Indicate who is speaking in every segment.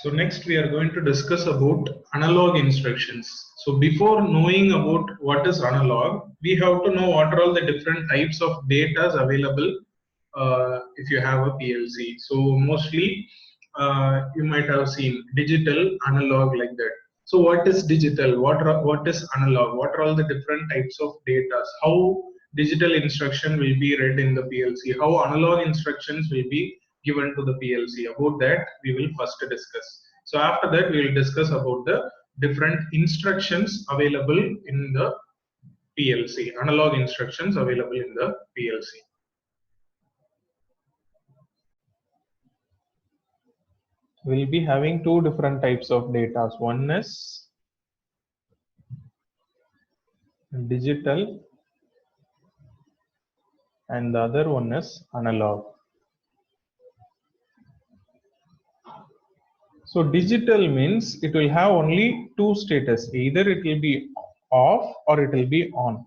Speaker 1: So next we are going to discuss about analog instructions. So before knowing about what is analog, we have to know what are all the different types of data available if you have a PLC. So mostly you might have seen digital, analog, like that. So what is digital? What is analog? What are all the different types of data? How digital instruction will be read in the PLC? How analog instructions will be given to the PLC? About that we will first discuss. So after that we will discuss about the different instructions available in the PLC, analog instructions available in the PLC.
Speaker 2: We'll be having two different types of data. One is digital and the other one is analog. So digital means it will have only two status. Either it will be off or it will be on.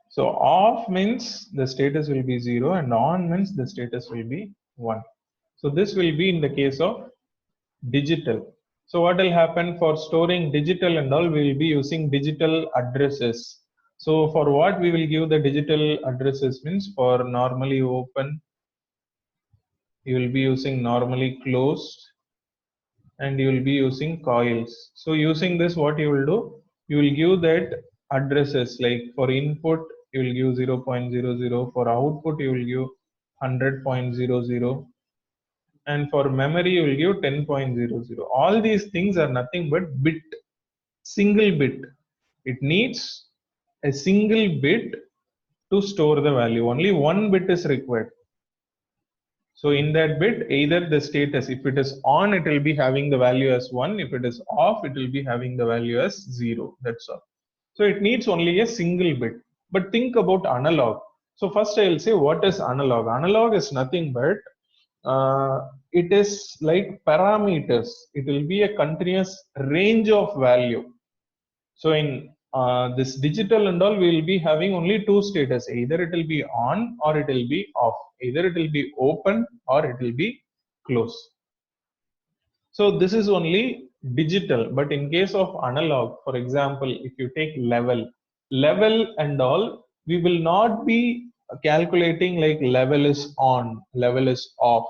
Speaker 2: So off means the status will be 0 and on means the status will be 1. So this will be in the case of digital. So what will happen for storing digital and all, we will be using digital addresses. So for what we will give the digital addresses means for normally open, you will be using normally closed, and you will be using coils. So using this, what you will do, you will give that addresses, like for input you will give 0.00, for output you will give 100.00, and for memory you will give 10.00. All these things are nothing but bit, single bit. It needs a single bit to store the value. Only one bit is required. So in that bit, either the status, if it is on, it will be having the value as 1. If it is off, it will be having the value as 0. That's all. So it needs only a single bit. But think about analog. So first I will say what is analog. Analog is nothing but it is like parameters. It will be a continuous range of value. So in this digital and all, we will be having only two status. Either it will be on or it will be off. Either it will be open or it will be closed. So this is only digital. But in case of analog, for example, if you take level and all, we will not be calculating like level is on, level is off.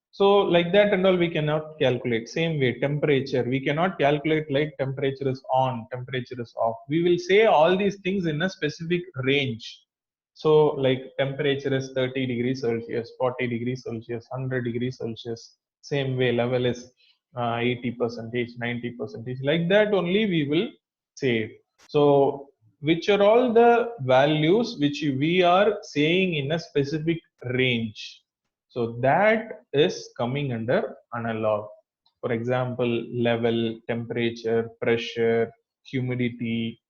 Speaker 2: So like that and all we cannot calculate. Same way, temperature, we cannot calculate like temperature is on, temperature is off. We will say all these things in a specific range. So like temperature is 30 degrees Celsius, 40 degrees Celsius, 100 degrees Celsius. Same way, level is 80%, 90%. Like that only we will say. So which are all the values which we are saying in a specific range. So that is coming under analog. For example, level, temperature, pressure, humidity,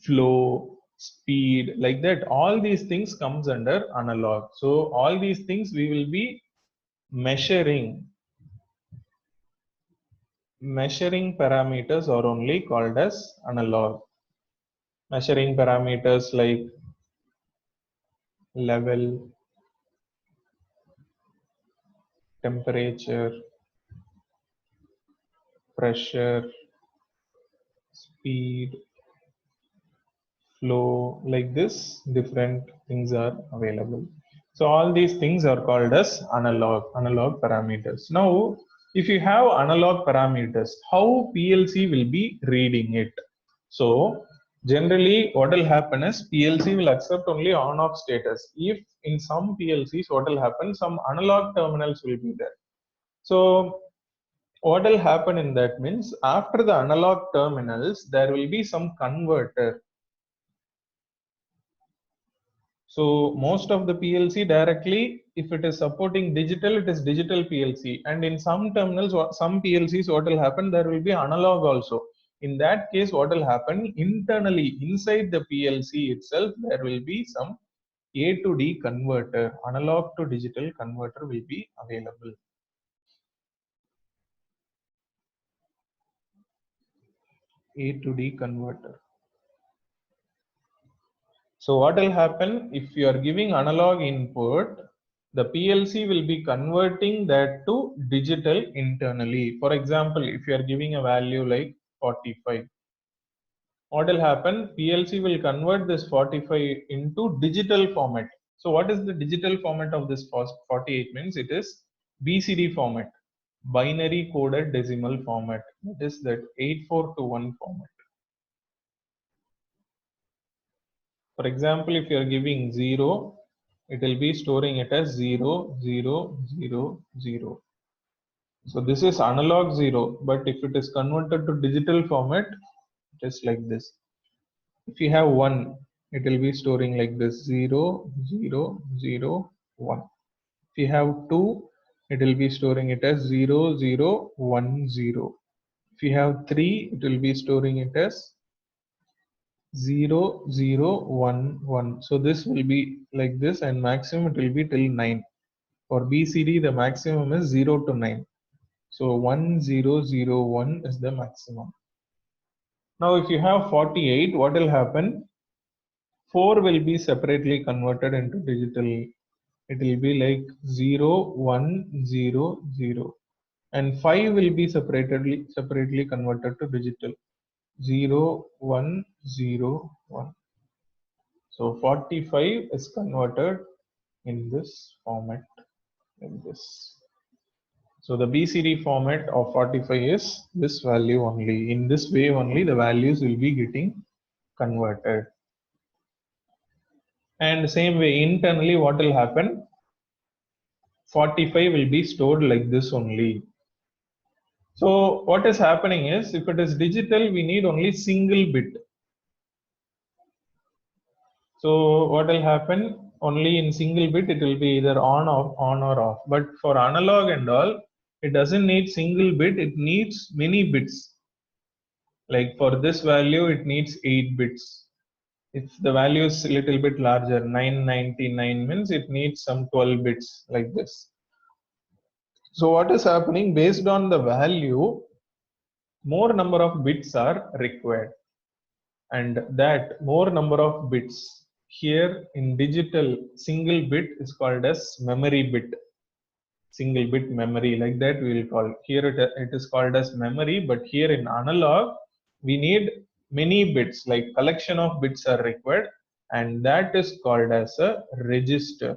Speaker 2: flow, speed, like that. All these things comes under analog. So all these things we will be measuring. Measuring parameters are only called as analog. Measuring parameters like level, temperature, pressure, speed, flow, like this, different things are available. So all these things are called as analog parameters. Now, if you have analog parameters, how PLC will be reading it? So generally what will happen is PLC will accept only on-off status. If in some PLCs, what will happen, some analog terminals will be there. So what will happen in that means, after the analog terminals, there will be some converter. So most of the PLC directly, if it is supporting digital, it is digital PLC. And in some terminals, some PLCs, what will happen, there will be analog also. In that case, what will happen, internally inside the PLC itself, there will be some A to D converter, analog to digital converter will be available. A to D converter. So what will happen if you are giving analog input, the PLC will be converting that to digital internally. For example, if you are giving a value like 45, what will happen? PLC will convert this 45 into digital format. So what is the digital format of this 48 means? It is BCD format, binary coded decimal format. That is that 8421 format. For example, if you are giving 0, it will be storing it as 0, 0, 0, 0. So this is analog 0, but if it is converted to digital format, just like this. If you have 1, it will be storing like this 0, 0, 0, 1. If you have 2, it will be storing it as 0, 0, 1, 0. If you have 3, it will be storing it as 0, 0, 1, 1. So this will be like this, and maximum it will be till 9. For BCD, the maximum is 0 to 9. So 1, 0, 0, 1 is the maximum. Now if you have 48, what will happen? 4 will be separately converted into digital. It will be like 0, 1, 0, 0. And 5 will be separately converted to digital. 0, 1, 0, 1. So 45 is converted in this format, like this. So the BCD format of 45 is this value only. In this way only the values will be getting converted. And same way internally what will happen? 45 will be stored like this only. So what is happening is, if it is digital, we need only single bit. So what will happen? Only in single bit it will be either on or off. But for analog and all, it doesn't need single bit, it needs many bits. Like for this value, it needs 8 bits. If the value is a little bit larger, 999 means it needs some 12 bits like this. So what is happening? Based on the value, more number of bits are required, and that more number of bits here in digital, single bit is called as memory bit. Single bit memory, like that we will call. Here it is called as memory, but here in analog we need many bits, like collection of bits are required, and that is called as a register.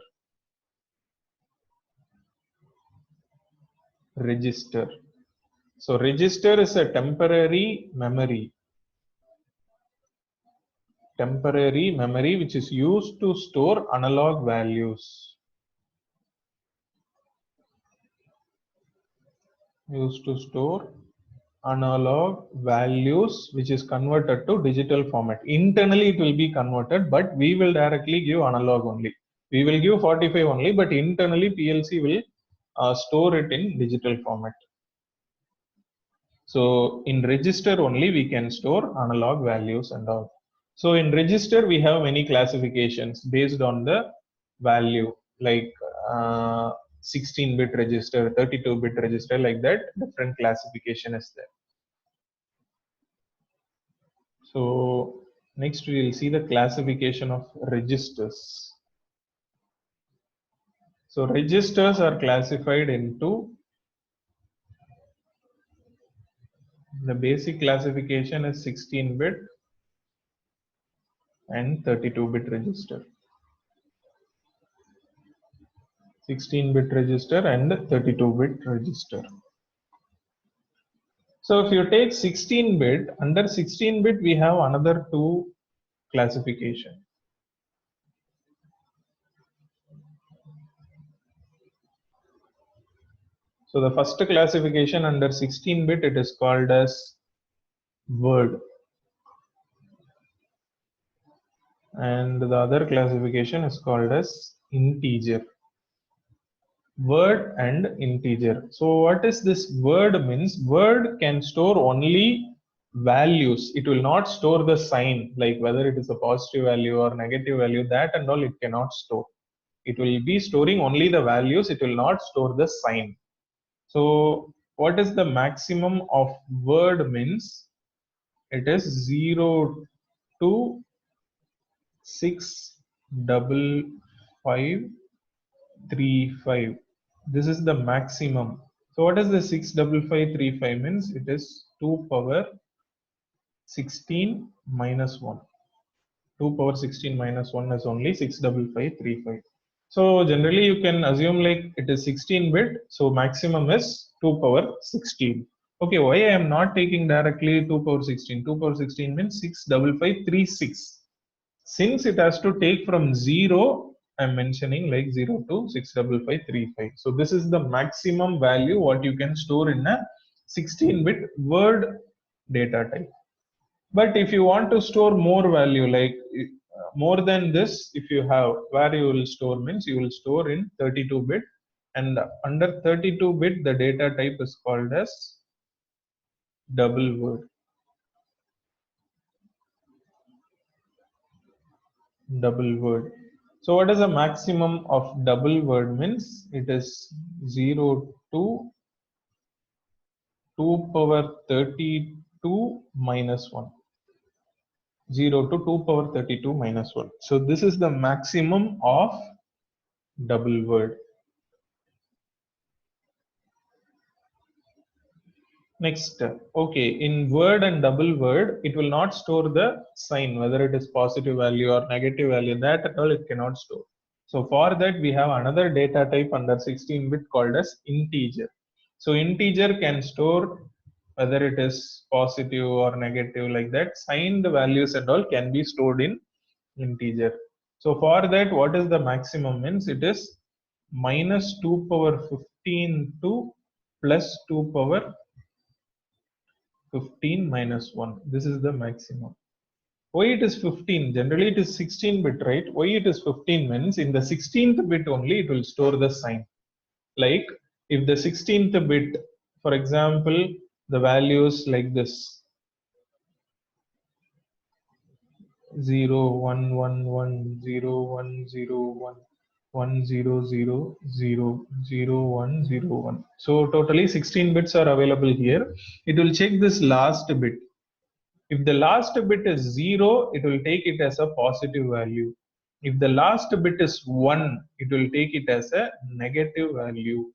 Speaker 2: Register. So register is a temporary memory. Temporary memory which is used to store analog values. Used to store analog values which is converted to digital format. Internally it will be converted, but we will directly give analog only. We will give 45 only, but internally PLC will store it in digital format. So in register only we can store analog values and all. So in register we have many classifications based on the value, like 16-bit register, 32-bit register, like that. Different classification is there. So next we will see the classification of registers. So registers are classified into, the basic classification is 16-bit and 32-bit register. 16-bit register and 32-bit register. So if you take 16-bit, under 16-bit we have another two classification. So the first classification under 16-bit, it is called as word, and the other classification is called as integer. Word and integer. So what is this word means? Word can store only values. It will not store the sign, like whether it is a positive value or negative value, that and all it cannot store. It will be storing only the values, it will not store the sign. So what is the maximum of word means? It is 0 to 655 65535. This is the maximum. So what is the 65535 means? It is 2 power 16 minus 1. 2 power 16 minus 1 is only 65535. So generally you can assume like it is 16 bit. So maximum is 2 power 16. Okay, why I am not taking directly 2 power 16? 2 power 16 means 65536. Since it has to take from 0, I'm mentioning like 0 to 65535. So this is the maximum value what you can store in a 16-bit word data type. But if you want to store more value, like more than this, if you have where you will store means you will store in 32-bit, and under 32-bit the data type is called as double word. Double word. So what is the maximum of double word means? It is 0 to 2 power 32 minus 1. 0 to 2 power 32 minus 1. So this is the maximum of double word. Next, okay, in word and double word, it will not store the sign, whether it is positive value or negative value, that at all it cannot store. So for that, we have another data type under 16-bit called as integer. So integer can store whether it is positive or negative, like that. Signed values and all can be stored in integer. So for that, what is the maximum means? It is minus 2 power 15 to plus 2 power 15 minus 1. This is the maximum. Why it is 15? Generally it is 16 bit, right? Why it is 15 means in the 16th bit only it will store the sign. Like if the 16th bit, for example, the values like this 0 1 1 1 0 1 0 1 1 0 0 0 0 1 0 1. So totally 16 bits are available here. It will check this last bit. If the last bit is 0, it will take it as a positive value. If the last bit is 1, it will take it as a negative value.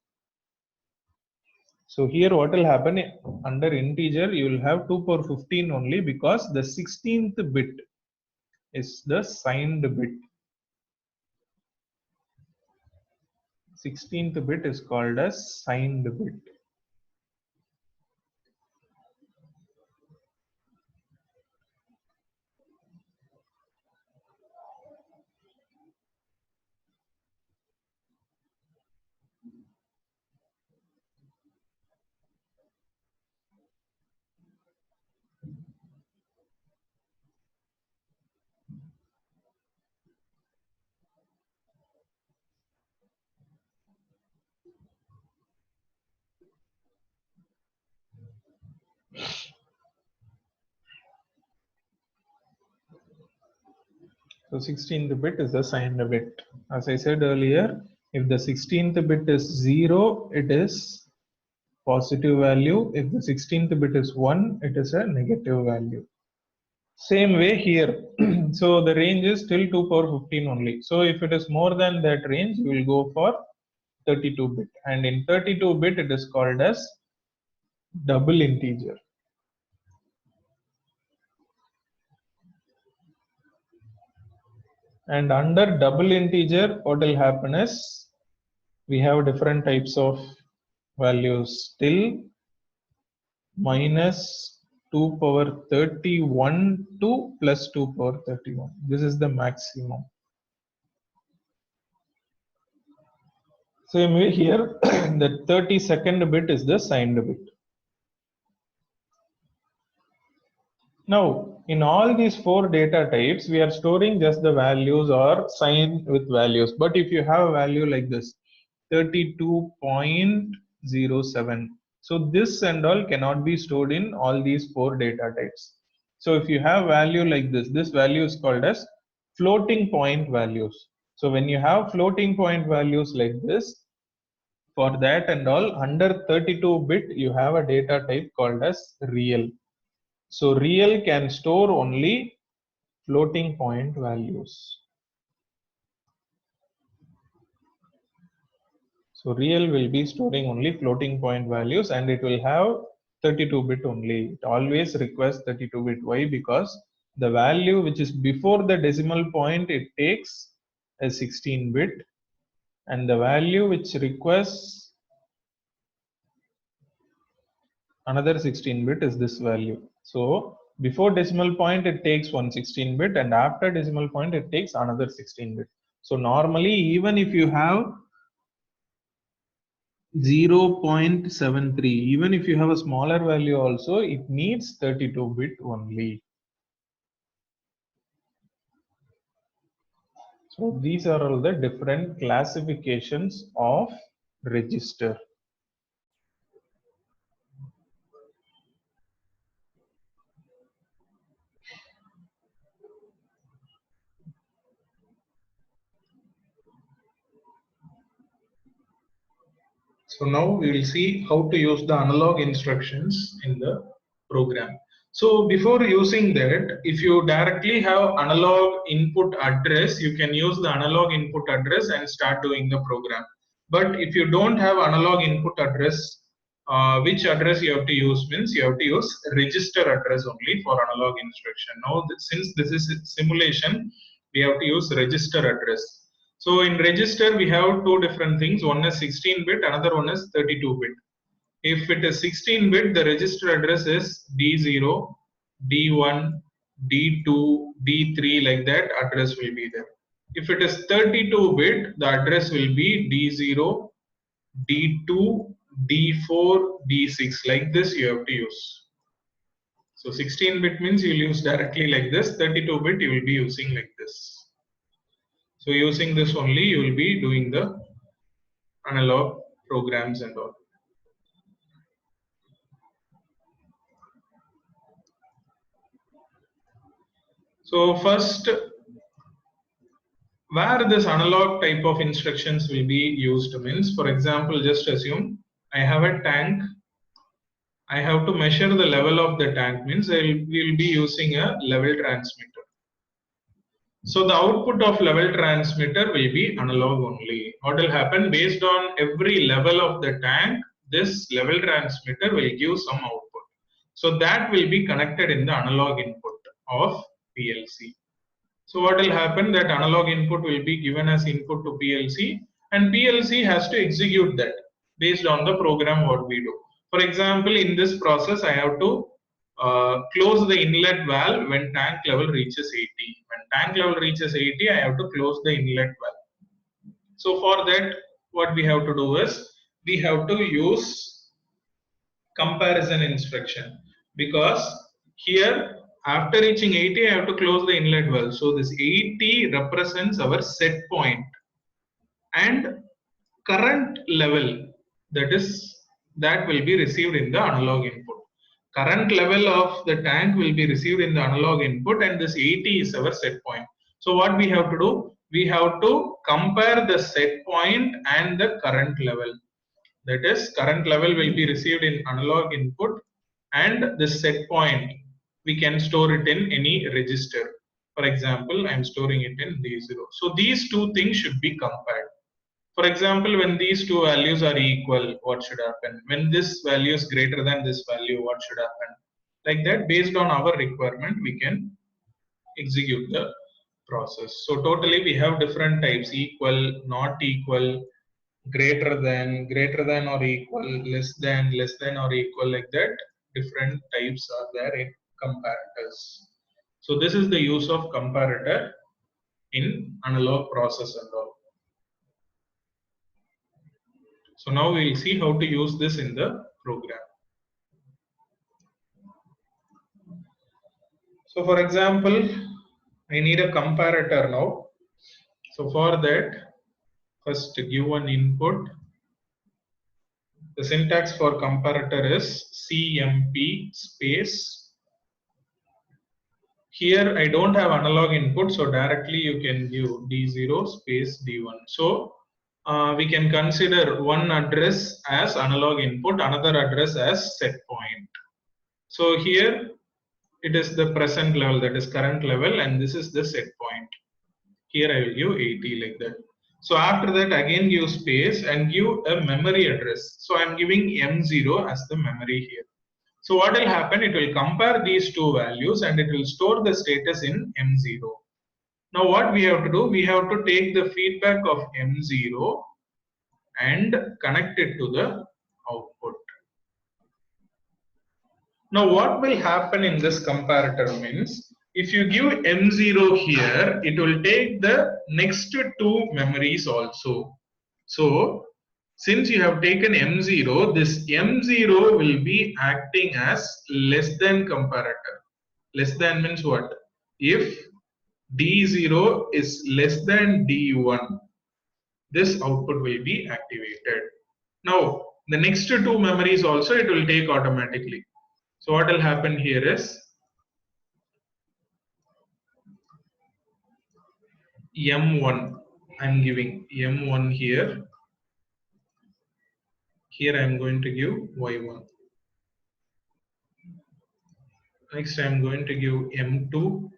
Speaker 2: So here what will happen under integer, you will have 2 power 15 only because the 16th bit is the signed bit. 16th bit is called as signed bit. So 16th bit is the signed bit. As I said earlier, if the 16th bit is 0, it is positive value. If the 16th bit is 1, it is a negative value. Same way here. So the range is till 2 power 15 only. So if it is more than that range, you will go for 32 bit. And in 32 bit, it is called as double integer. And under double integer, what will happen is we have different types of values till minus 2 power 31 to plus 2 power 31. This is the maximum. Same way here, the 32nd bit is the signed bit. Now, in all these 4 data types, we are storing just the values or sign with values. But if you have a value like this, 32.07. So this and all cannot be stored in all these 4 data types. So if you have value like this value is called as floating point values. So when you have floating point values like this, for that and all under 32 bit, you have a data type called as real. So real can store only floating point values. So real will be storing only floating point values and it will have 32-bit only. It always requires 32-bit. Why? Because the value which is before the decimal point, it takes a 16-bit, and the value which requires another 16-bit is this value. So before decimal point, it takes one 16-bit, and after decimal point, it takes another 16-bit. So normally, even if you have 0.73, even if you have a smaller value also, it needs 32-bit only. So these are all the different classifications of register.
Speaker 1: So now we will see how to use the analog instructions in the program. So before using that, if you directly have analog input address, you can use the analog input address and start doing the program. But if you don't have analog input address, which address you have to use means you have to use register address only for analog instruction. Now, since this is simulation, we have to use register address. So in register, we have two different things. One is 16-bit, another one is 32-bit. If it is 16-bit, the register address is D0, D1, D2, D3, like that address will be there. If it is 32-bit, the address will be D0, D2, D4, D6. Like this you have to use. So 16-bit means you will use directly like this. 32-bit you will be using like this. So using this only you will be doing the analog programs and all. So first, where this analog type of instructions will be used means, for example, just assume I have a tank. I have to measure the level of the tank means we will be using a level transmitter. So the output of level transmitter will be analog only. What will happen, based on every level of the tank, this level transmitter will give some output. So that will be connected in the analog input of PLC. So what will happen, that analog input will be given as input to PLC, and PLC has to execute that based on the program what we do. For example, in this process, I have to close the inlet valve when tank level reaches 80. When tank level reaches 80, I have to close the inlet valve. So for that, what we have to do is, we have to use comparison instruction, because here after reaching 80, I have to close the inlet valve. So this 80 represents our set point, and current level, that will be received in the analog input. Current level of the tank will be received in the analog input, and this 80 is our set point. So what we have to do, we have to compare the set point and the current level. That is, current level will be received in analog input, and the set point we can store it in any register. For example, I am storing it in D0. So these two things should be compared. For example, when these two values are equal, what should happen? When this value is greater than this value, what should happen? Like that, based on our requirement, we can execute the process. So totally we have different types: equal, not equal, greater than or equal, less than or equal, like that. Different types are there in comparators. So this is the use of comparator in analog process and all. So now we will see how to use this in the program. So for example, I need a comparator now. So for that, first give one input. The syntax for comparator is CMP space. Here I don't have analog input, so directly you can give D0 space D1. So we can consider one address as analog input, another address as set point. So here it is the present level, that is current level, and this is the set point. Here I will give 80 like that. So after that, again give space and give a memory address. So I'm giving M0 as the memory here. So what will happen? It will compare these two values and it will store the status in M0. Now what we have to do? We have to take the feedback of M0 and connect it to the output. Now what will happen in this comparator means, if you give M0 here, it will take the next two memories also. So since you have taken M0, this M0 will be acting as less than comparator. Less than means what? If D0 is less than D1, this output will be activated. Now the next two memories also it will take automatically. So what will happen here is M1, I'm giving M1 here. Here I'm going to give Y1. Next I'm going to give M2.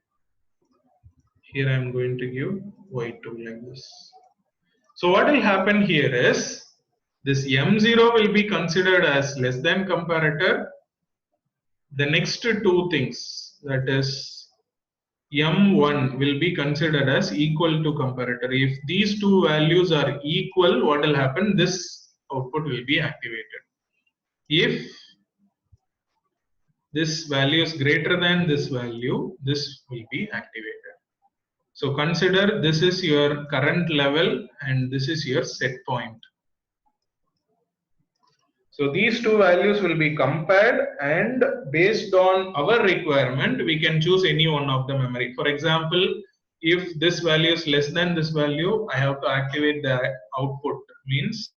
Speaker 1: Here I'm going to give Y2 like this. So what will happen here is this M0 will be considered as less than comparator. The next two things, that is M1 will be considered as equal to comparator. If these two values are equal, what will happen? This output will be activated. If this value is greater than this value, this will be activated. So consider this is your current level and this is your set point. So these two values will be compared, and based on our requirement, we can choose any one of the memory. For example, if this value is less than this value, I have to activate the output. Means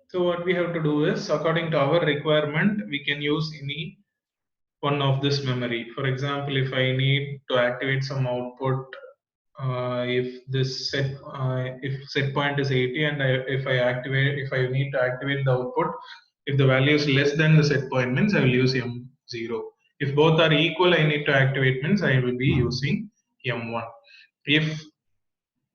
Speaker 1: so what we have to do is, according to our requirement, we can use any one of this memory. For example, if I need to activate some output, if this set point is 80 and if I need to activate the output, if the value is less than the set point means I will use M0. If both are equal, I need to activate means I will be using M1. If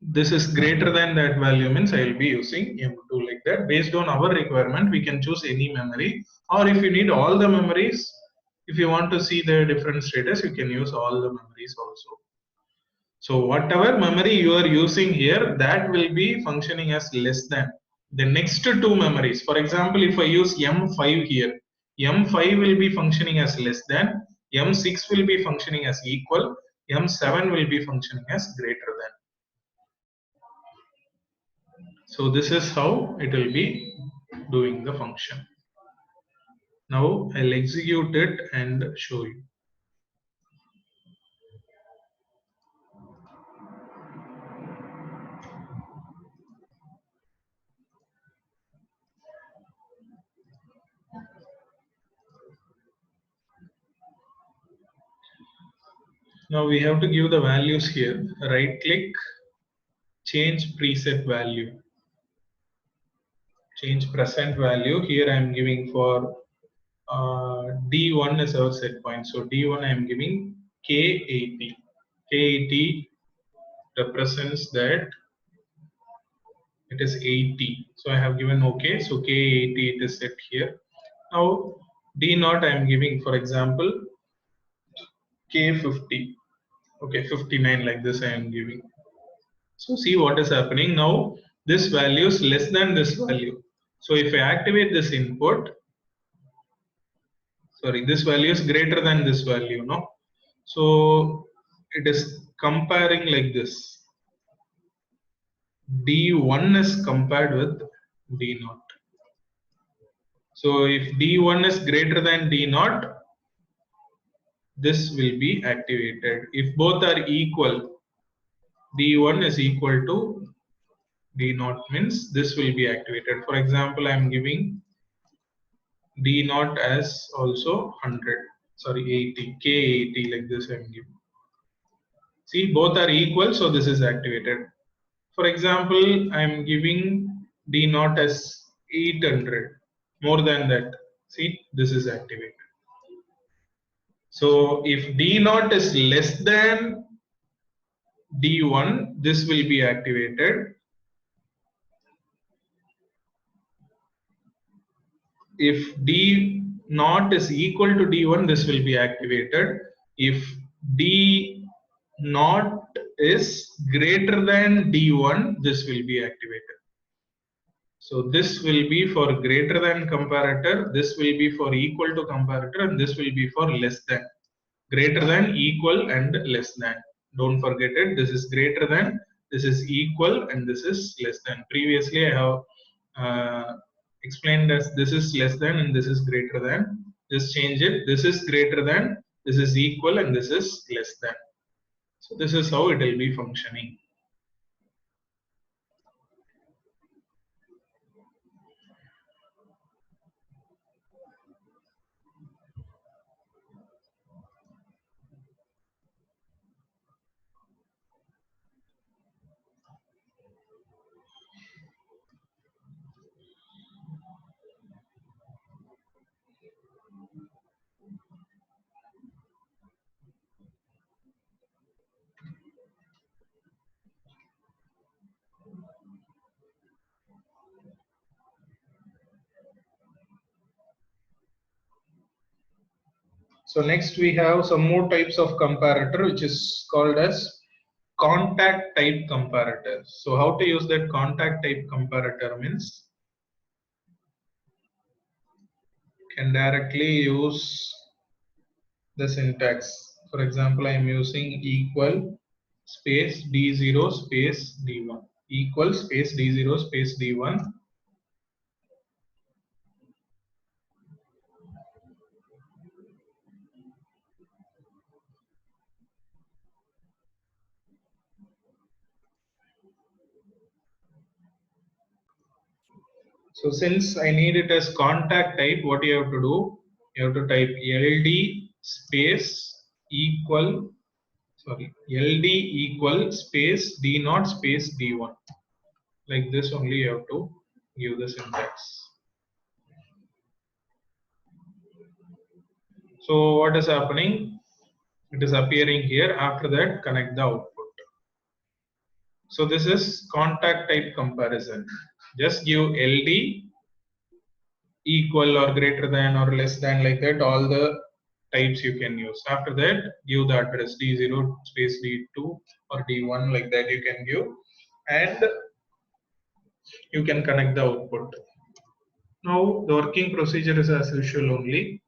Speaker 1: this is greater than that value means I will be using M2, like that. Based on our requirement, we can choose any memory, or if you need all the memories, if you want to see the different status, you can use all the memories also. So whatever memory you are using here, that will be functioning as less than the next two memories. For example, if I use M5 here, M5 will be functioning as less than, M6 will be functioning as equal, M7 will be functioning as greater than. So this is how it will be doing the function. Now I'll execute it and show you. Now we have to give the values here. Right click, change preset value. Change present value. Here I am giving for D1 is our set point. So D1 I am giving K80. K80 represents that it is 80. So I have given OK. So K80 it is set here. Now D0 I am giving, for example, K50. Okay, 59 like this I am giving. So see what is happening now. This value is less than this value. So if I activate this input, sorry, this value is greater than this value, no? So it is comparing like this. D1 is compared with D0. So if D1 is greater than D0, this will be activated. If both are equal, D1 is equal to D0 means this will be activated. For example, I am giving D0 as also 100, sorry 80, K80 like this I am giving. See, both are equal, so this is activated. For example, I am giving D0 as 800, more than that. See, this is activated. So if D0 is less than D1, this will be activated. If D0 is equal to D1, this will be activated. If D0 is greater than D1, this will be activated. So this will be for greater than comparator, this will be for equal to comparator, and this will be for less than. Greater than, equal, and less than. Don't forget it. This is greater than, this is equal, and this is less than. Previously, I have explained as this is less than and this is greater than. Just change it. This is greater than, this is equal, and this is less than. So this is how it will be functioning. So next we have some more types of comparator, which is called as contact type comparator. So how to use that contact type comparator means can directly use the syntax. For example, I am using equal space D0 space D1, equal space D0 space D1. So since I need it as contact type, what you have to do? You have to type LD space equal, LD equal space D0 space D1. Like this only you have to give the syntax. So what is happening? It is appearing here. After that, connect the output. So this is contact type comparison. Just give LD equal or greater than or less than, like that, all the types you can use. After that, give the address D0 space D2 or D1, like that you can give, and you can connect the output. Now the working procedure is as usual only.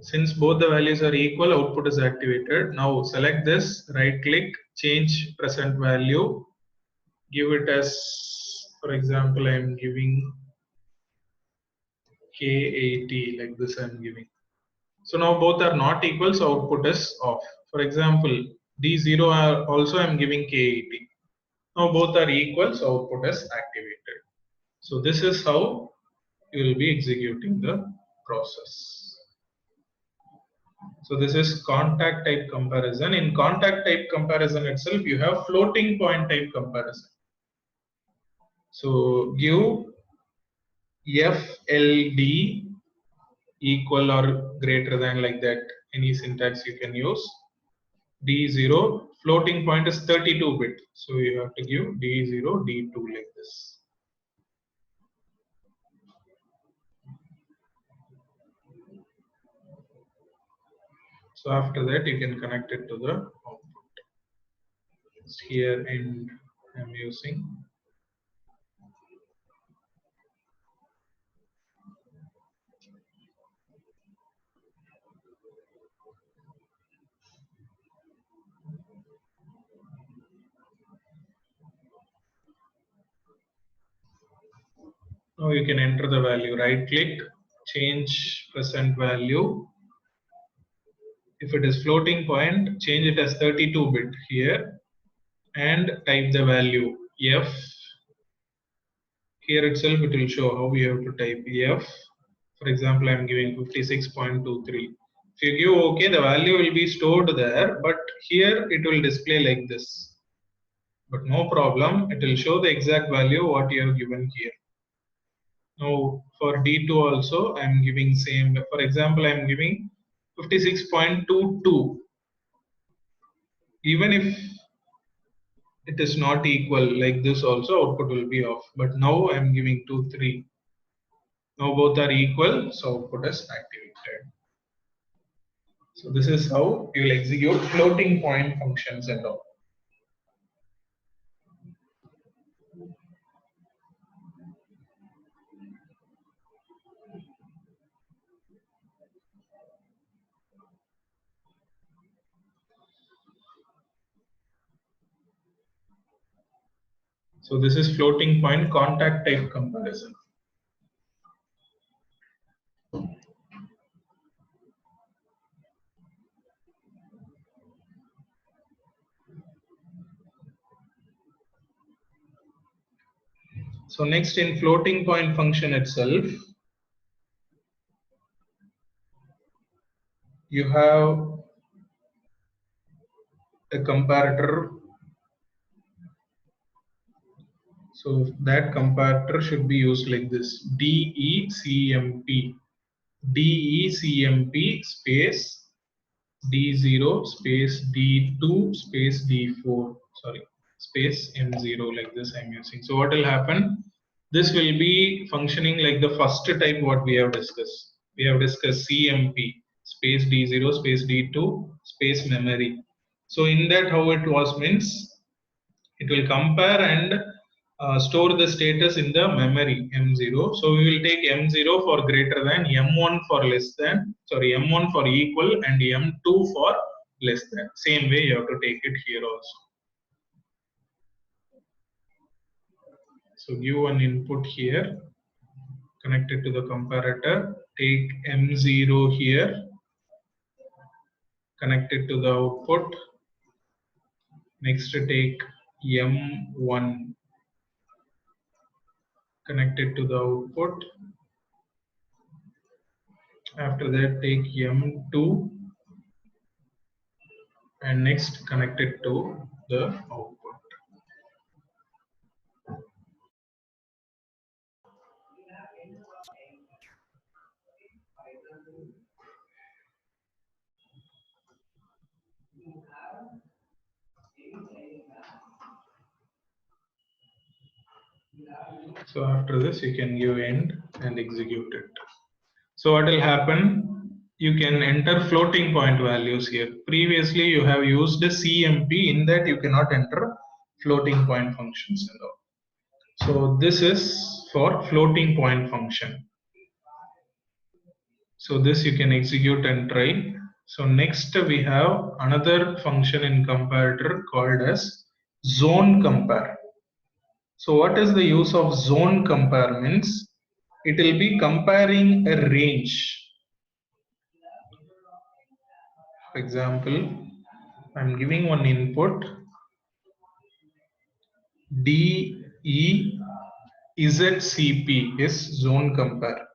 Speaker 1: Since both the values are equal, output is activated. Now select this, right click, change present value, give it as, for example, I am giving K80, like this I am giving. So now both are not equal, so output is off. For example, D0 also I am giving K80. Now both are equal, so output is activated. So this is how you will be executing the process. So this is contact type comparison. In contact type comparison itself, you have floating point type comparison. So give FLD equal or greater than, like that, any syntax you can use. D0, floating point is 32-bit. So you have to give D0, D2, like this. So after that, you can connect it to the output. It's here, and I'm using. Now you can enter the value, right click, change present value. If it is floating point, change it as 32-bit here and type the value F. Here itself it will show how we have to type F. For example, I am giving 56.23. If you give OK, the value will be stored there, but here it will display like this. But no problem, it will show the exact value what you have given here. Now for D2 also I am giving same. For example, I am giving 56.22. Even if it is not equal like this also, output will be off. But now I am giving 2, 3. Now both are equal, so output is activated. So this is how you will execute floating point functions and all. So this is floating point contact type comparison. So next, in floating point function itself, you have a comparator. So that comparator should be used like this: DECMP, DECMP space D0 space D2 space D4, sorry, space M0, like this I'm using. So what will happen? This will be functioning like the first type what we have discussed. We have discussed CMP space D0 space D2 space memory. So in that how it was means it will compare and store the status in the memory M0. So we will take M0 for greater than, M1 for less than, sorry, M1 for equal and M2 for less than. Same way you have to take it here also. So give one input here, connect it to the comparator, take M0 here, connect it to the output. Next take M1, connect it to the output. After that take M2 and next connect it to the output. So after this you can give end and execute it. So what will happen? You can enter floating point values here. Previously you have used a CMP, in that you cannot enter floating point functions and all. So this is for floating point function. So this you can execute and try. So next we have another function in comparator called as zone compare. So what is the use of zone compare means? It will be comparing a range. For example, I'm giving one input DEZCP is zone compare.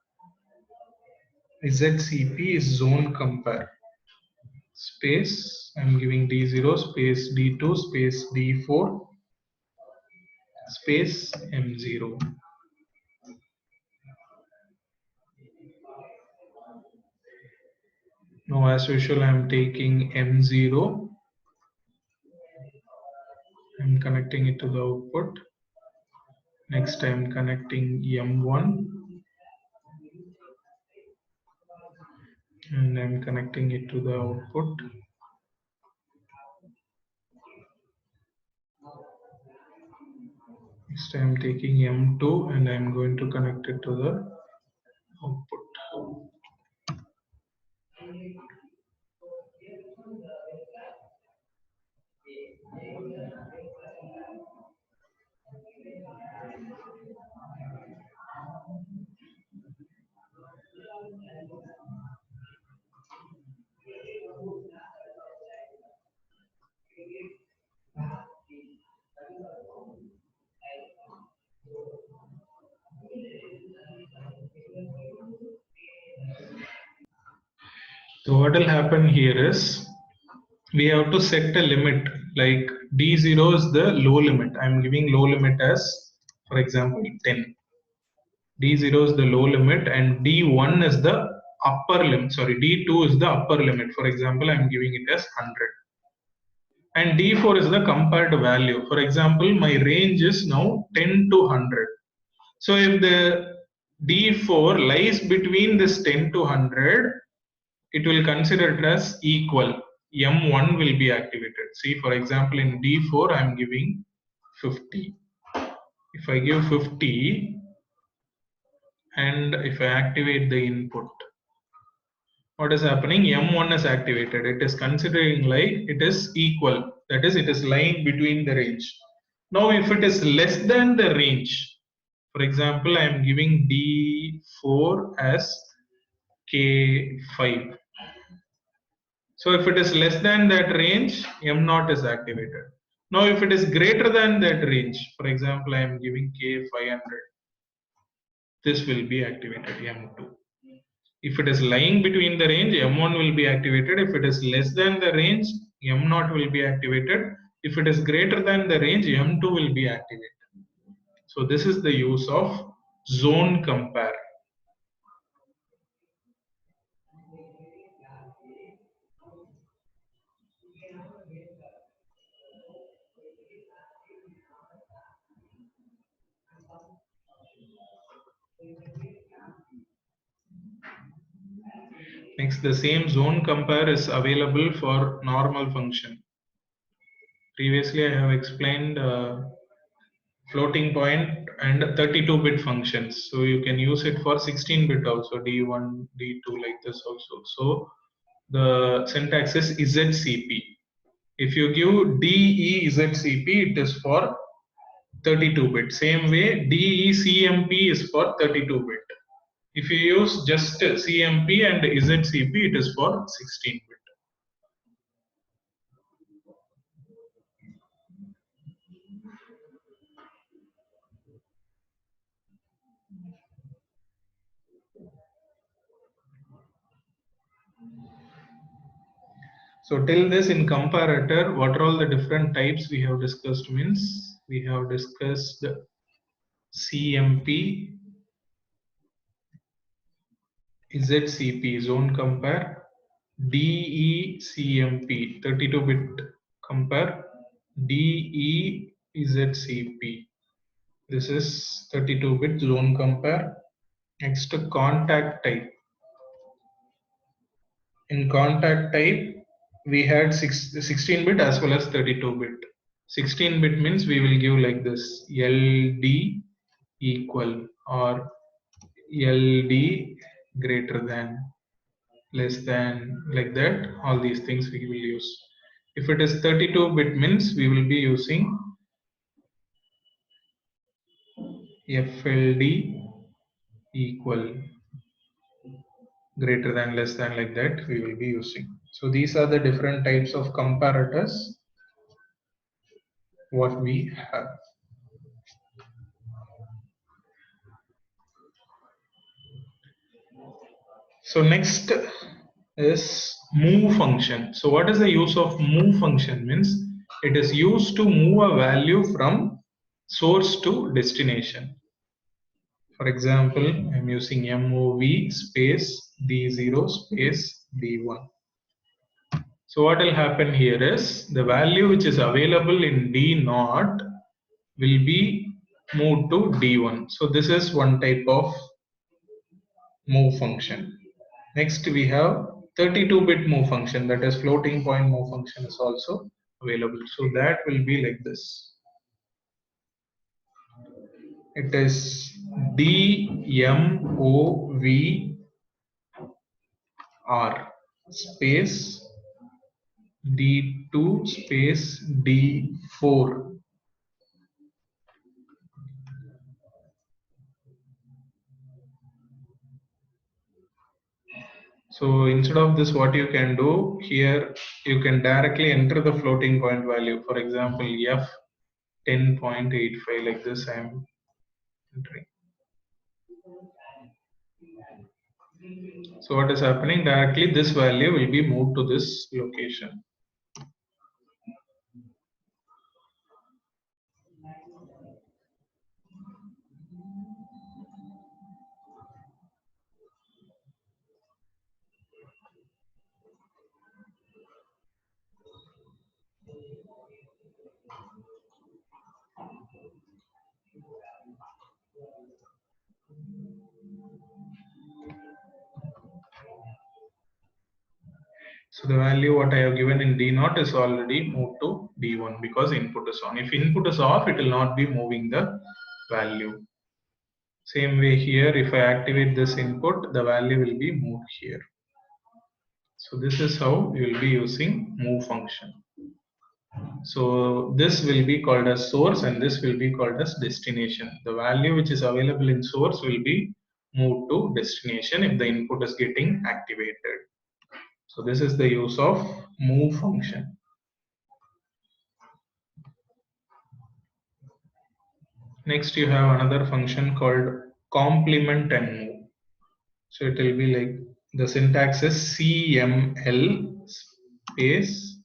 Speaker 1: ZCP is zone compare. Space, I'm giving D0 space D2 space D4 space M0. Now as usual I'm taking M0, I'm connecting it to the output. Next I'm connecting M1 and I'm connecting it to the output. Next I'm taking M2 and I'm going to connect it to the output. So what will happen here is we have to set a limit, like D0 is the low limit. I'm giving low limit as, for example, 10. D0 is the low limit and D1 is the upper limit. Sorry, D2 is the upper limit. For example, I'm giving it as 100. And D4 is the compared value. For example, my range is now 10 to 100. So if the D4 lies between this 10 to 100, it will consider it as equal. M1 will be activated. See, for example, in D4, I'm giving 50. If I give 50 and if I activate the input, what is happening? M1 is activated. It is considering like it is equal. That is, it is lying between the range. Now, if it is less than the range, for example, I am giving D4 as K5. So if it is less than that range, M0 is activated. Now, if it is greater than that range, for example, I am giving K500, this will be activated, M2. If it is lying between the range, M1 will be activated. If it is less than the range, M0 will be activated. If it is greater than the range, M2 will be activated. So this is the use of zone compare. Next, the same zone compare is available for normal function. Previously, I have explained floating point and 32-bit functions. So you can use it for 16-bit also, D1, D2 like this also. So the syntax is ZCP. If you give DEZCP, it is for 32-bit. Same way, DECMP is for 32-bit. If you use just CMP and ZCP, it is for 16-bit. So till this in comparator, what are all the different types we have discussed means we have discussed CMP, ZCP, zone compare, DECMP, 32-bit compare, DEZCP. This is 32-bit zone compare. Next, contact type. In contact type, we had 16-bit as well as 32-bit. 16-bit means we will give like this, LD equal or LD greater than, less than, like that. All these things we will use. If it is 32-bit means we will be using FLD equal, greater than, less than, like that we will be using. So these are the different types of comparators what we have. So next is move function. So what is the use of move function means it is used to move a value from source to destination. For example, I'm using MOV space D0 space D1. So what will happen here is the value which is available in D0 will be moved to D1. So this is one type of move function. Next we have 32-bit move function, that is floating point move function is also available. So that will be like this. It is DMOVR space D2 space D4. So instead of this, what you can do here, you can directly enter the floating point value. For example, F 10.85, like this I am entering. So what is happening, directly this value will be moved to this location. So the value what I have given in D0 is already moved to D1 because input is on. If input is off, it will not be moving the value. Same way here, if I activate this input, the value will be moved here. So this is how you will be using move function. So this will be called as source and this will be called as destination. The value which is available in source will be moved to destination if the input is getting activated. So this is the use of move function. Next you have another function called complement and move. So it will be like the syntax is CML space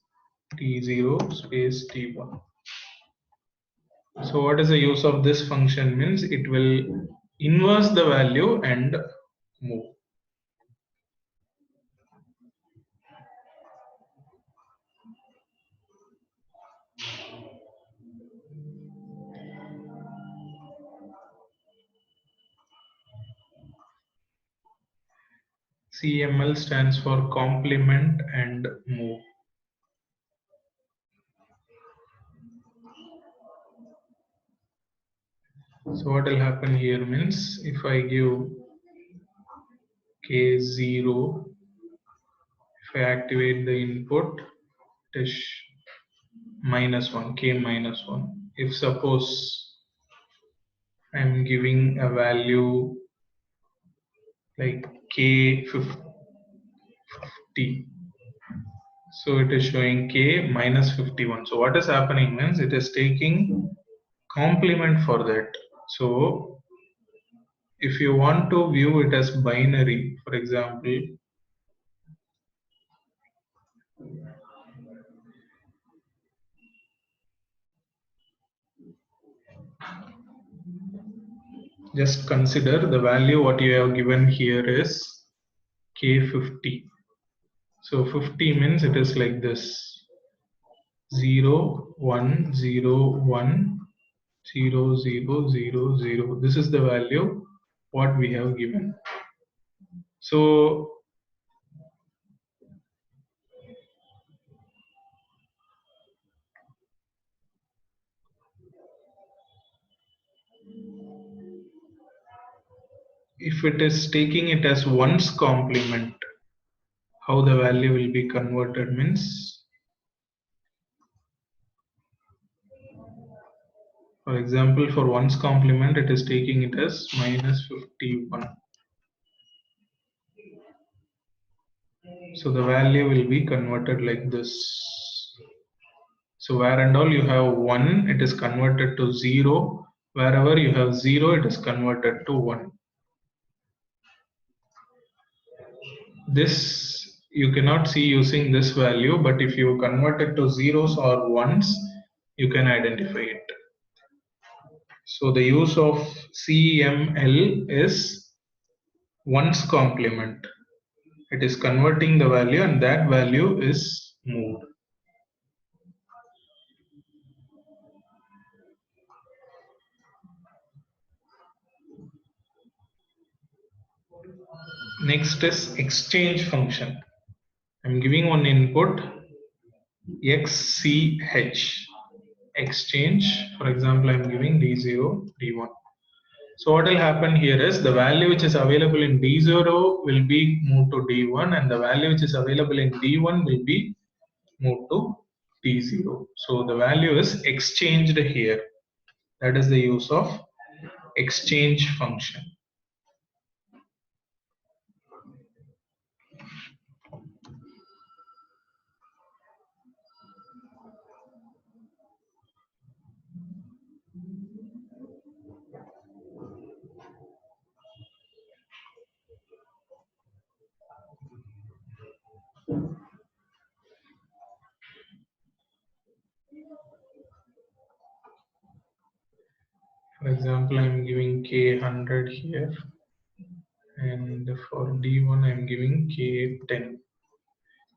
Speaker 1: T0 space T1. So what is the use of this function means it will inverse the value and move. CML stands for complement and move. So what will happen here means if I give K0, if I activate the input, it is -1, K -1. If suppose I am giving a value like K50, so it is showing K -51. So what is happening means it is taking complement for that. So if you want to view it as binary, for example, just consider the value what you have given here is K50. So 50 means it is like this 0, 1, 0, 1, 0, 0, 0, 0. This is the value what we have given. So if it is taking it as ones complement, how the value will be converted means, for example, for ones complement, it is taking it as -51. So the value will be converted like this. So where and all you have 1, it is converted to 0. Wherever you have 0, it is converted to 1. This you cannot see using this value, but if you convert it to zeros or ones, you can identify it. So the use of CML is ones complement. It is converting the value and that value is moved. Next is exchange function. I'm giving one input XCH exchange. For example, I'm giving D0, D1. So what will happen here is the value which is available in D0 will be moved to D1 and the value which is available in D1 will be moved to D0. So the value is exchanged here. That is the use of exchange function. For example, I'm giving K100 here, and for D1 I'm giving K10.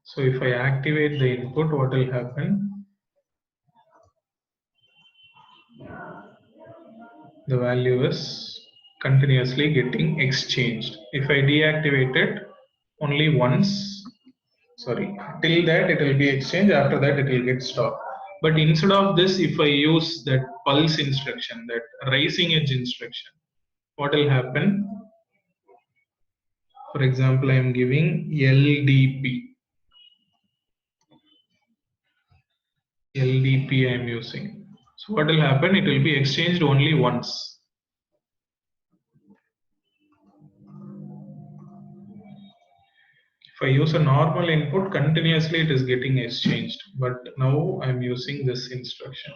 Speaker 1: So if I activate the input, what will happen? The value is continuously getting exchanged. If I deactivate it only once, sorry, till that it will be exchanged, after that it will get stopped. But instead of this, if I use that pulse instruction, that rising edge instruction, what will happen? For example, I am giving LDP I am using. So what will happen? It will be exchanged only once. If I use a normal input, continuously it is getting exchanged. But now I'm using this instruction.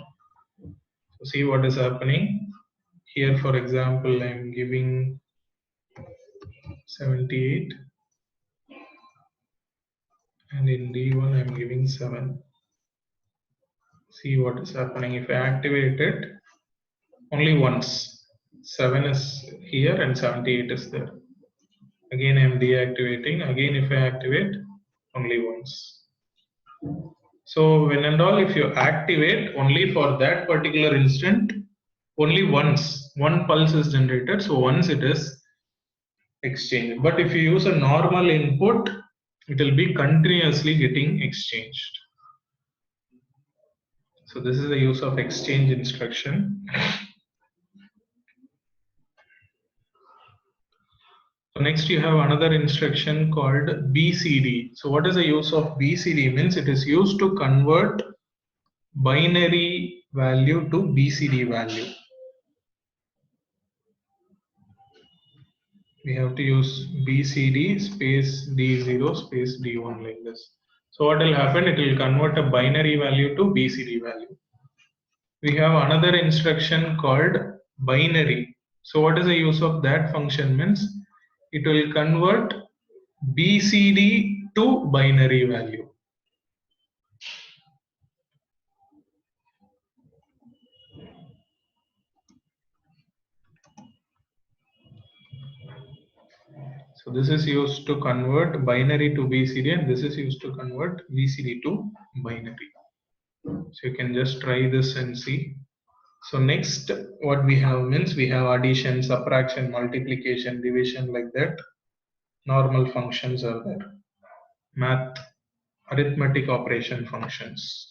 Speaker 1: So see what is happening. Here, for example, I'm giving 78. And in D1, I'm giving 7. See what is happening. If I activate it, only once. 7 is here and 78 is there. Again, I'm deactivating. Again, if I activate, only once. So when and all, if you activate only for that particular instant, only once, one pulse is generated. So once it is exchanged. But if you use a normal input, it will be continuously getting exchanged. So this is the use of exchange instruction. So next you have another instruction called BCD. So what is the use of BCD? Means it is used to convert binary value to BCD value. We have to use BCD space D0 space D1 like this. So what will happen? It will convert a binary value to BCD value. We have another instruction called binary. So what is the use of that function? Means it will convert BCD to binary value. So this is used to convert binary to BCD, and this is used to convert BCD to binary. So you can just try this and see. So next what we have means we have addition, subtraction, multiplication, division, like that. Normal functions are there. Math, arithmetic operation functions.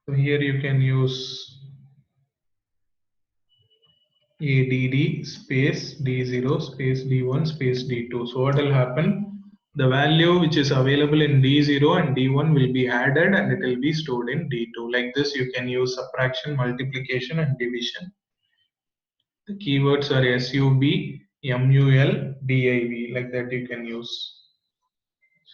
Speaker 1: So here you can use ADD space D0 space D1 space D2. So what will happen? The value which is available in D0 and D1 will be added and it will be stored in D2. Like this you can use subtraction, multiplication and division. The keywords are SUB, MUL, DIV, like that you can use.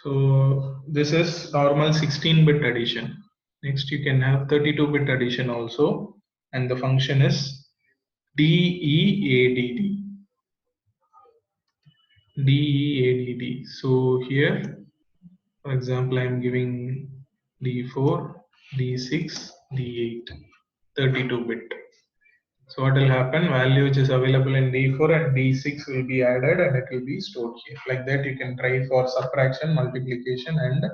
Speaker 1: So this is normal 16-bit addition. Next you can have 32-bit addition also, and the function is DEADD. DEADD. So here, for example, I am giving D4, D6, D8, 32-bit. So what will happen? Value which is available in D4 and D6 will be added and it will be stored here. Like that you can try for subtraction, multiplication and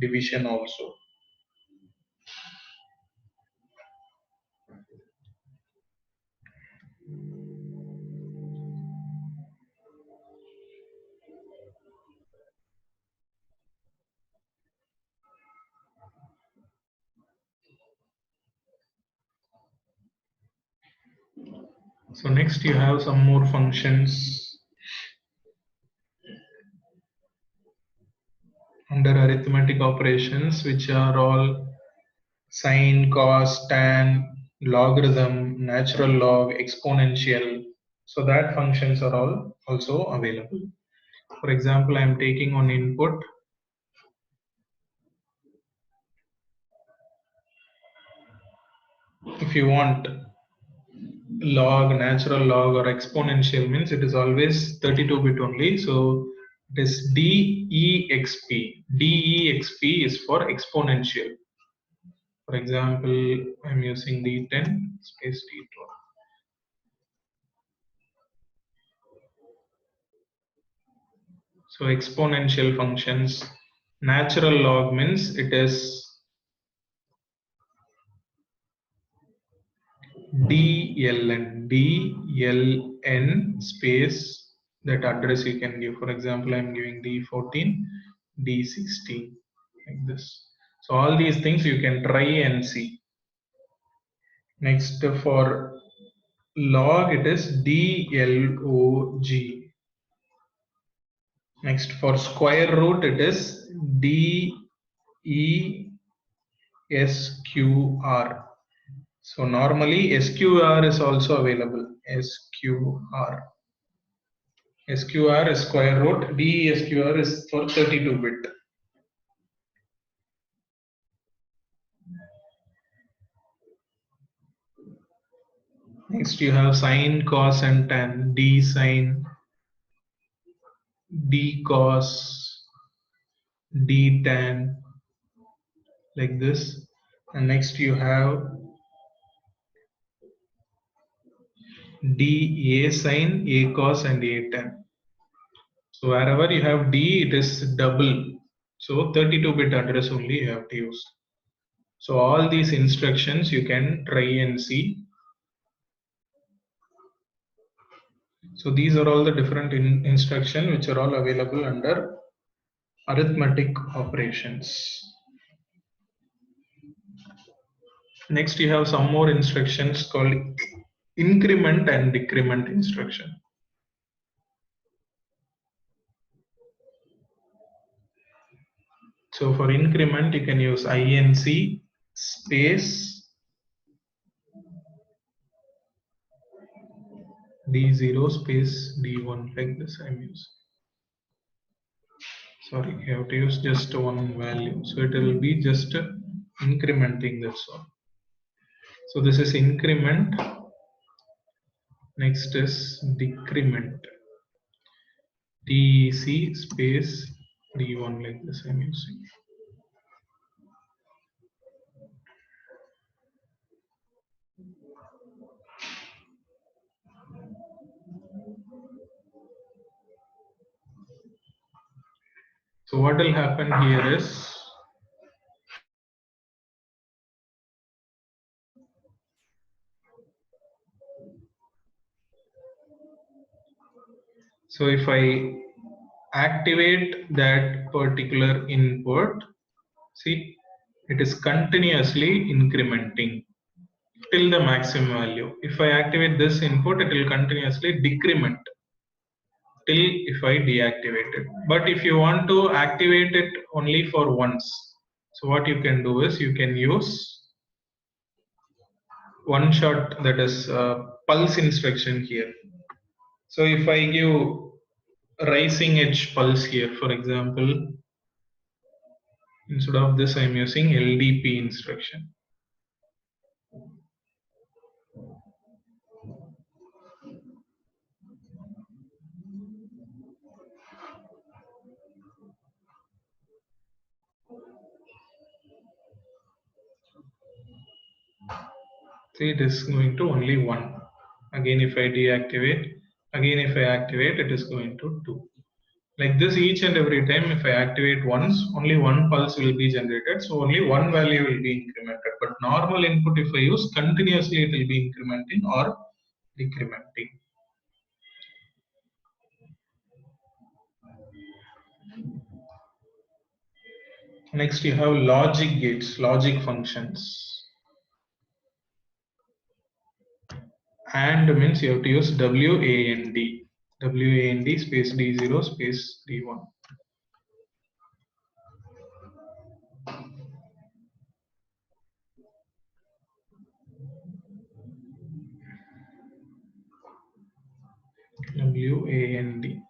Speaker 1: division also. So next you have some more functions under arithmetic operations, which are all sine, cos, tan, logarithm, natural log, exponential. So that functions are all also available. For example, I am taking on input. If you want log, natural log or exponential, means it is always 32-bit only. So it is DEXP. DEXP is for exponential. For example, I'm using D10 space D12. So exponential functions, natural log means it is DLN space, that address you can give. For example, I'm giving D14, D16 like this. So all these things you can try and see. Next, for log it is DLOG. Next, for square root it is DESQR. So normally SQR is also available. SQR. SQR is square root. DESQR is for 32-bit. Next you have sine, cos and tan. D sine, D cos, D tan, like this. And next you have D A sine, A cos and A tan. So wherever you have D, it is double. So 32-bit address only you have to use. So all these instructions you can try and see. So these are all the different instructions which are all available under arithmetic operations. Next you have some more instructions called increment and decrement instruction. So for increment you can use INC space D0 space D1, like this I'm using. Sorry, you have to use just one value. So it will be just incrementing, that's all. So this is increment. Next is decrement. DEC space D1, like this I'm using. So what will happen here is, so if I activate that particular input, see, it is continuously incrementing till the maximum value. If I activate this input, it will continuously decrement till if I deactivate it. But if you want to activate it only for once, so what you can do is you can use one shot, that is pulse instruction here. So if I give rising edge pulse here, for example, instead of this I'm using LDP instruction. See, it is going to only 1. Again if I deactivate, again if I activate, it is going to 2. Like this each and every time. If I activate once, only one pulse will be generated, so only one value will be incremented. But normal input if I use, continuously it will be incrementing or decrementing. Next you have logic gates, logic functions. And means you have to use WAND. WAND space D0 space D1. WAND.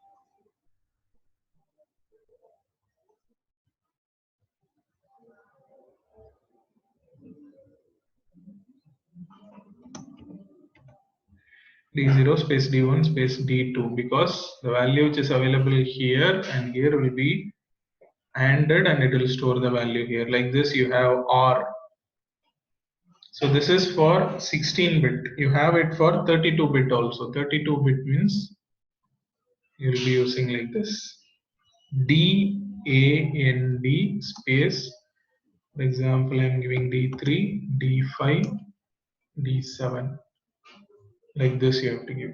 Speaker 1: D0 space D1 space D2, because the value which is available here and here will be ANDed and it will store the value here. Like this you have OR. So this is for 16-bit. You have it for 32-bit also. 32-bit means you will be using like this. DAND space, for example, I'm giving D3, D5, D7, like this you have to give.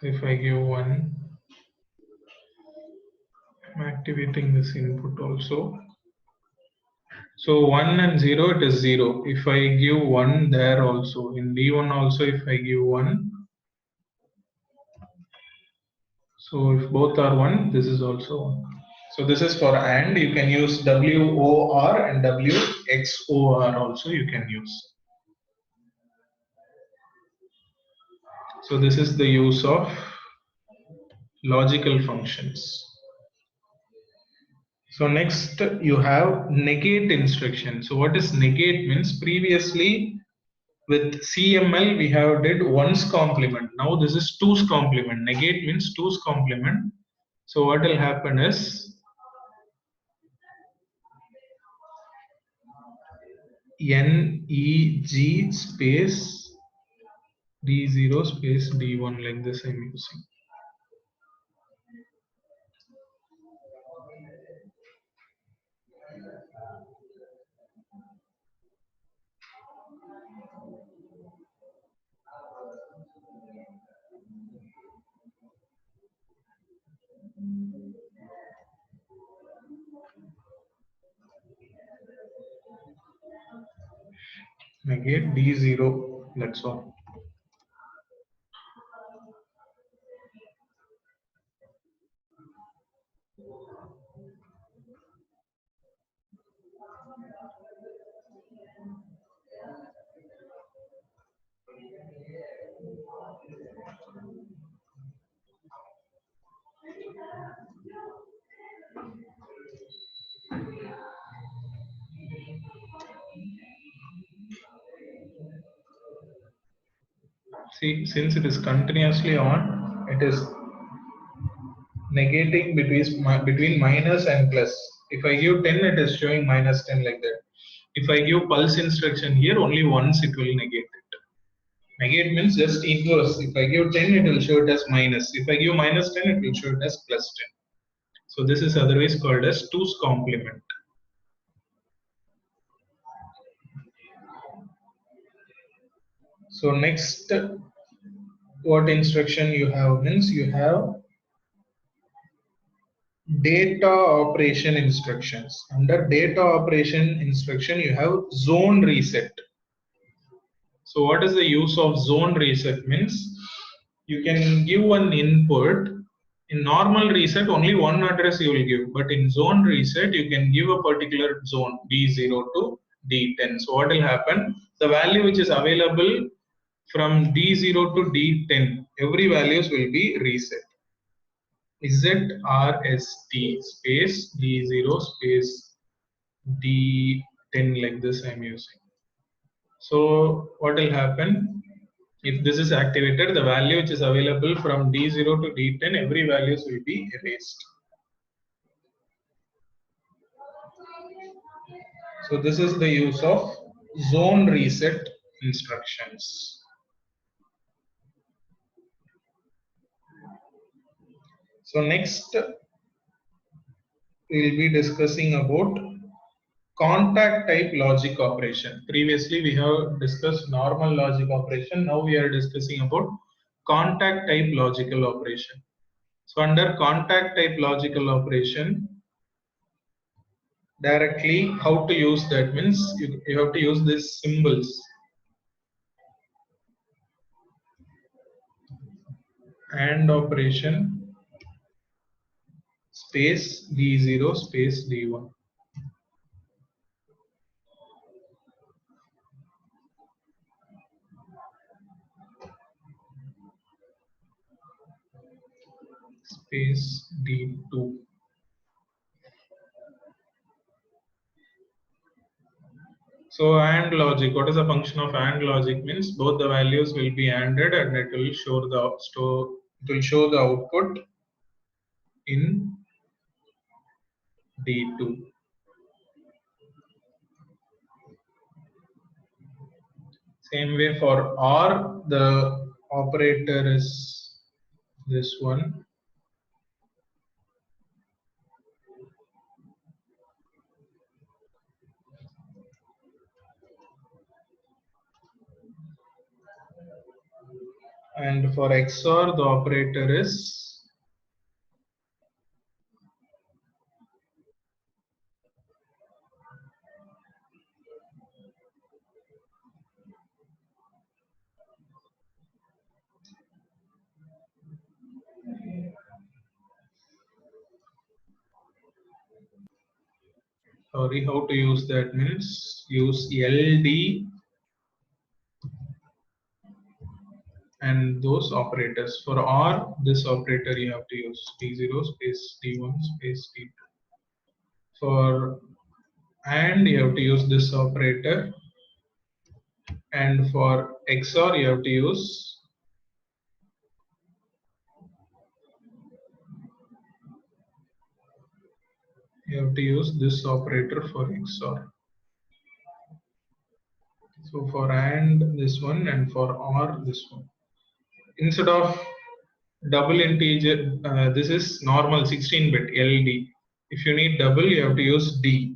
Speaker 1: So if I give 1, I'm activating this input also. So 1 and 0, it is 0. If I give 1 there also, in D1 also, if I give 1, so if both are 1, this is also 1. So this is for AND. You can use WOR and WXOR also you can use. So this is the use of logical functions. So next you have negate instruction. So what is negate means? Previously with CML we have did 1's complement. Now this is 2's complement. Negate means 2's complement. So what will happen is NEG space D0 space D1, like this I'm using. Negate D0, that's all. See, since it is continuously on, it is negating between minus and plus. If I give 10, it is showing minus 10 like that. If I give pulse instruction here, only once it will negate it. Negate means just inverse. If I give 10, it will show it as minus. If I give minus 10, it will show it as plus 10. So this is otherwise called as 2's complement. So next, what instruction you have means you have data operation instructions. Under data operation instruction, you have zone reset. So what is the use of zone reset means? You can give one input. In normal reset, only one address you will give, but in zone reset, you can give a particular zone D0 to D10. So what will happen? The value which is available from D0 to D10, every values will be reset. ZRST space D0 space D10, like this I'm using. So what will happen? If this is activated, the value which is available from D0 to D10, every values will be erased. So this is the use of zone reset instructions. So next we will be discussing about contact type logic operation. Previously we have discussed normal logic operation. Now we are discussing about contact type logical operation. So under contact type logical operation, directly how to use that means you have to use these symbols. AND operation space D0 space D1. Space D2. So AND logic, what is the function of AND logic? Means both the values will be ANDed and it will show the output in D2. Same way for OR, the operator is this one. And for XOR, the operator is sorry, how to use that means use LD and those operators. For OR, this operator you have to use D0 space D1 space D2. For AND, you have to use this operator, and for XOR, you have to use this operator for XOR. So for AND, this one, and for OR, this one. Instead of double integer, this is normal 16-bit LD. If you need double, you have to use D.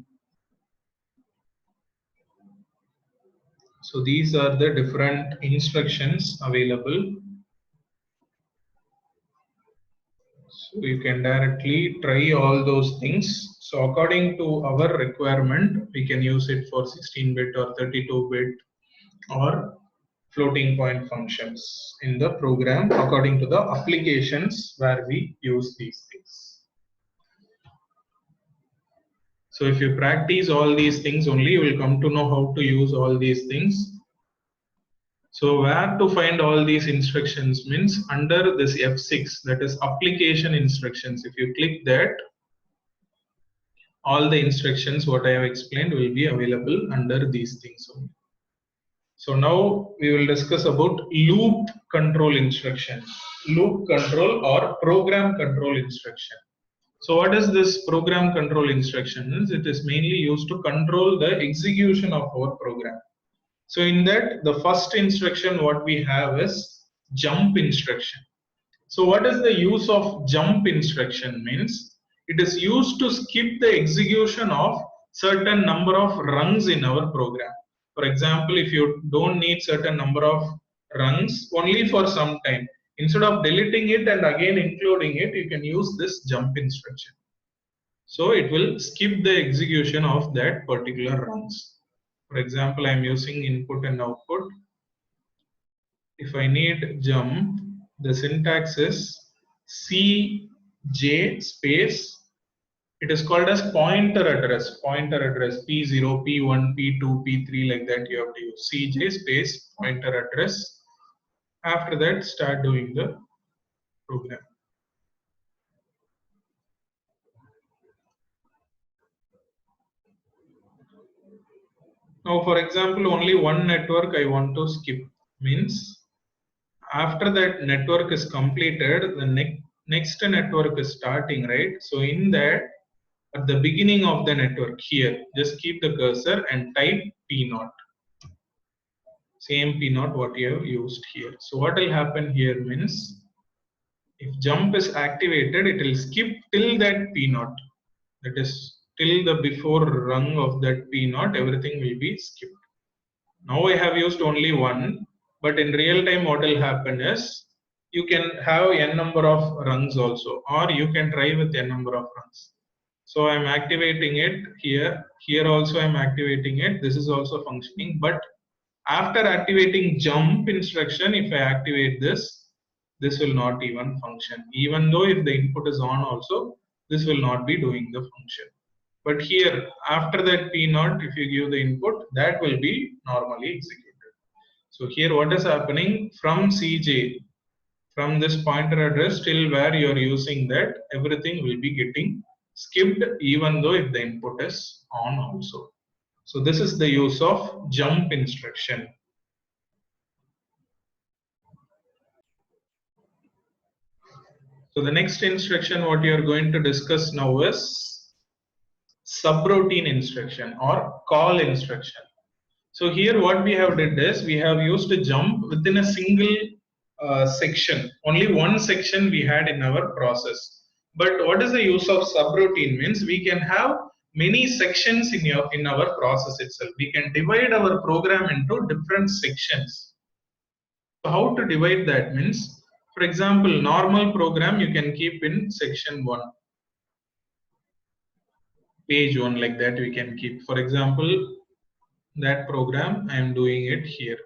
Speaker 1: So these are the different instructions available. So you can directly try all those things. So according to our requirement, we can use it for 16-bit or 32-bit or floating point functions in the program according to the applications where we use these things. So if you practice all these things only, you will come to know how to use all these things. So where to find all these instructions means under this F6, that is application instructions. If you click that, all the instructions what I have explained will be available under these things only. So now we will discuss about loop control instruction, loop control or program control instruction. So what is this program control instruction? It is mainly used to control the execution of our program. So in that, the first instruction what we have is jump instruction. So what is the use of jump instruction means? It is used to skip the execution of certain number of rungs in our program. For example, if you don't need certain number of rungs only for some time, instead of deleting it and again including it, you can use this jump instruction. So it will skip the execution of that particular rungs. For example, I am using input and output. If I need jump, the syntax is CJ space. It is called as pointer address P0, P1, P2, P3, like that you have to use CJ space pointer address. After that, start doing the program. Now, for example, only one network I want to skip means after that network is completed, the next network is starting, right? So in that, at the beginning of the network here, just keep the cursor and type P0. Same P0 what you have used here. So what will happen here means, if jump is activated, it will skip till that P0. That is till the before rung of that P0, everything will be skipped. Now I have used only one, but in real time what will happen is, you can have n number of rungs also, or you can try with n number of rungs. So I am activating it here. Here also I am activating it. This is also functioning. But after activating jump instruction, if I activate this, this will not even function. Even though if the input is on also, this will not be doing the function. But here, after that P0, if you give the input, that will be normally executed. So here what is happening from CJ, from this pointer address till where you are using that, everything will be getting skipped even though if the input is on also. So this is the use of jump instruction. So the next instruction what you are going to discuss now is subroutine instruction or call instruction. So here what we have did is we have used a jump within a single section. Only one section we had in our process. But what is the use of subroutine means we can have many sections in our process itself. We can divide our program into different sections. So how to divide that means, for example, normal program you can keep in section 1. Page 1 like that we can keep. For example, that program I am doing it here.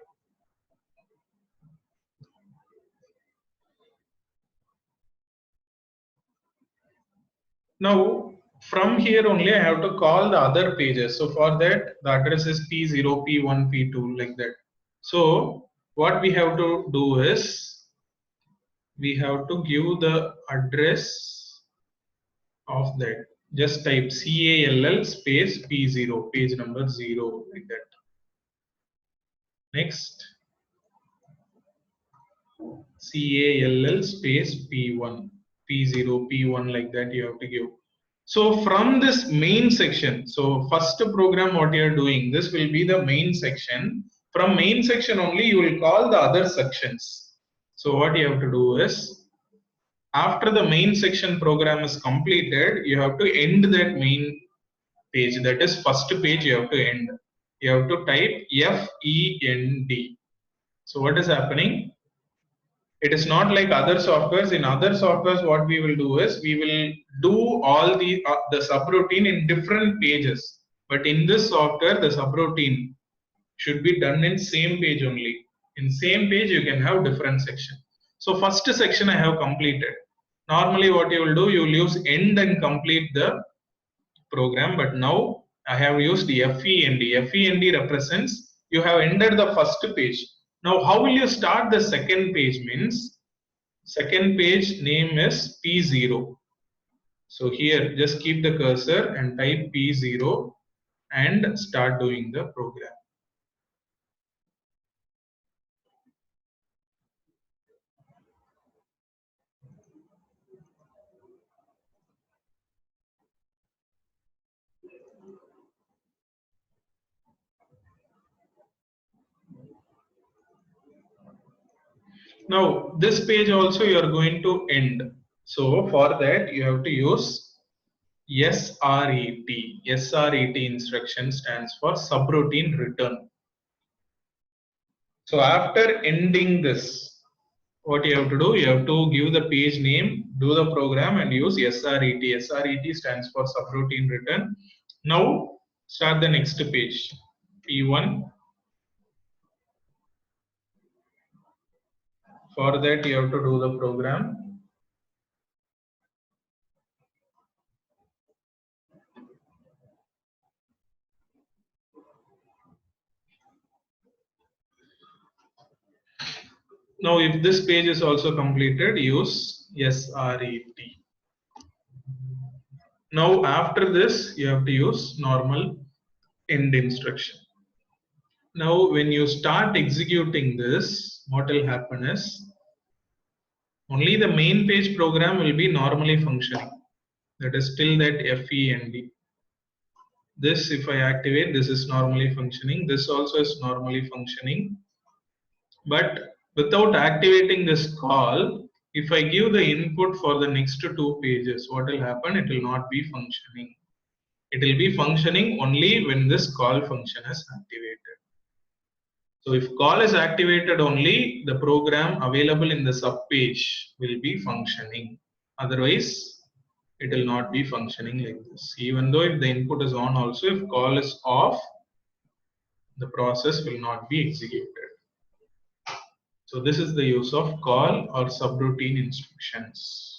Speaker 1: Now from here only I have to call the other pages. So for that the address is P0, P1, P2 like that. So what we have to do is we have to give the address of that. Just type CALL space P0, page number 0 like that. Next CALL space P1, P0, P1 like that you have to give. So from this main section, so first program what you are doing, this will be the main section. From main section only you will call the other sections. So what you have to do is, after the main section program is completed, you have to end that main page. That is first page you have to end. You have to type FEND. So what is happening? It is not like other softwares. In other softwares what we will do is we will do all the subroutine in different pages, but in this software the subroutine should be done in same page only. In same page you can have different section. So first section I have completed. Normally what you will do, you will use end and complete the program, but now I have used the FEND. FEND represents you have ended the first page. Now how will you start the second page means, second page name is P0. So here just keep the cursor and type P0 and start doing the program. Now this page also you are going to end. So for that you have to use SRET. SRET instruction stands for subroutine return. So after ending this, what you have to do, you have to give the page name, do the program and use SRET. SRET stands for subroutine return. Now start the next page, P1. For that you have to do the program. Now if this page is also completed, use SRET. Now after this you have to use normal end instruction. Now when you start executing this, what will happen is only the main page program will be normally functioning. That is still that FEND. This if I activate, this is normally functioning. This also is normally functioning. But without activating this call, if I give the input for the next two pages, what will happen? It will not be functioning. It will be functioning only when this call function is activated. So if call is activated only, the program available in the sub page will be functioning. Otherwise, it will not be functioning like this. Even though if the input is on also, if call is off, the process will not be executed. So this is the use of call or subroutine instructions.